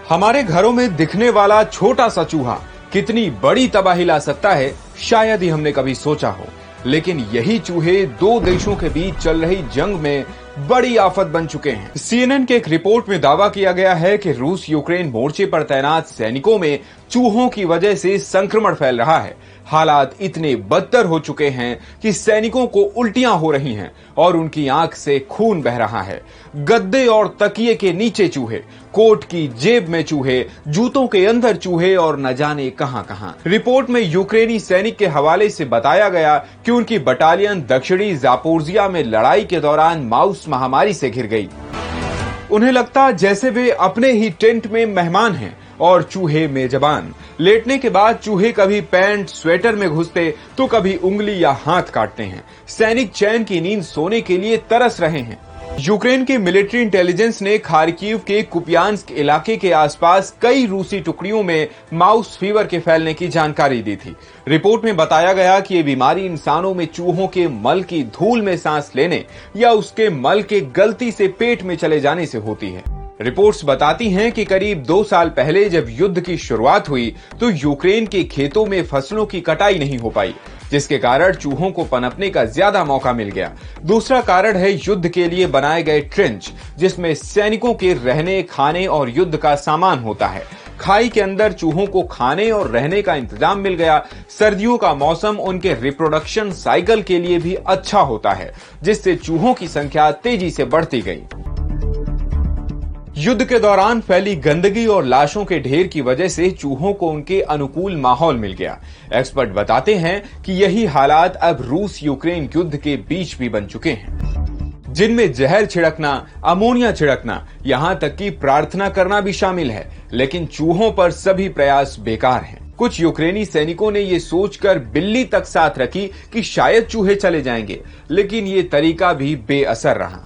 हमारे घरों में दिखने वाला छोटा सा चूहा कितनी बड़ी तबाही ला सकता है, शायद ही हमने कभी सोचा हो। लेकिन यही चूहे दो देशों के बीच चल रही जंग में बड़ी आफत बन चुके हैं। CNN के एक रिपोर्ट में दावा किया गया है कि रूस यूक्रेन मोर्चे पर तैनात सैनिकों में चूहों की वजह से संक्रमण फैल रहा है। हालात इतने बदतर हो चुके हैं कि सैनिकों को उल्टियां हो रही हैं और उनकी आंख से खून बह रहा है। गद्दे और तकिए के नीचे चूहे, कोट की जेब में चूहे, जूतों के अंदर चूहे और न जाने कहां कहां। रिपोर्ट में यूक्रेनी सैनिक के हवाले से बताया गया कि उनकी बटालियन दक्षिणी जापोरिजिया में लड़ाई के दौरान माउस महामारी से घिर गई। उन्हें लगता जैसे वे अपने ही टेंट में मेहमान हैं और चूहे मेजबान। लेटने के बाद चूहे कभी पैंट स्वेटर में घुसते तो कभी उंगली या हाथ काटते हैं। सैनिक चैन की नींद सोने के लिए तरस रहे हैं। यूक्रेन के मिलिट्री इंटेलिजेंस ने खार्किव के कुपियांस्क इलाके के आसपास कई रूसी टुकड़ियों में माउस फीवर के फैलने की जानकारी दी थी। रिपोर्ट में बताया गया कि ये बीमारी इंसानों में चूहों के मल की धूल में सांस लेने या उसके मल के गलती से पेट में चले जाने से होती है। रिपोर्ट्स बताती हैं कि करीब 2 साल पहले जब युद्ध की शुरुआत हुई तो यूक्रेन के खेतों में फसलों की कटाई नहीं हो पाई, जिसके कारण चूहों को पनपने का ज्यादा मौका मिल गया। दूसरा कारण है युद्ध के लिए बनाए गए ट्रेंच, जिसमें सैनिकों के रहने, खाने और युद्ध का सामान होता है। खाई के अंदर चूहों को खाने और रहने का इंतजाम मिल गया। सर्दियों का मौसम उनके रिप्रोडक्शन साइकिल के लिए भी अच्छा होता है, जिससे चूहों की संख्या तेजी से बढ़ती गई। युद्ध के दौरान फैली गंदगी और लाशों के ढेर की वजह से चूहों को उनके अनुकूल माहौल मिल गया। एक्सपर्ट बताते हैं कि यही हालात अब रूस यूक्रेन युद्ध के बीच भी बन चुके हैं, जिनमें जहर छिड़कना, अमोनिया छिड़कना, यहां तक कि प्रार्थना करना भी शामिल है। लेकिन चूहों पर सभी प्रयास बेकार हैं। कुछ यूक्रेनी सैनिकों ने यह सोचकर बिल्ली तक साथ रखी कि शायद चूहे चले जाएंगे, लेकिन ये तरीका भी बेअसर रहा।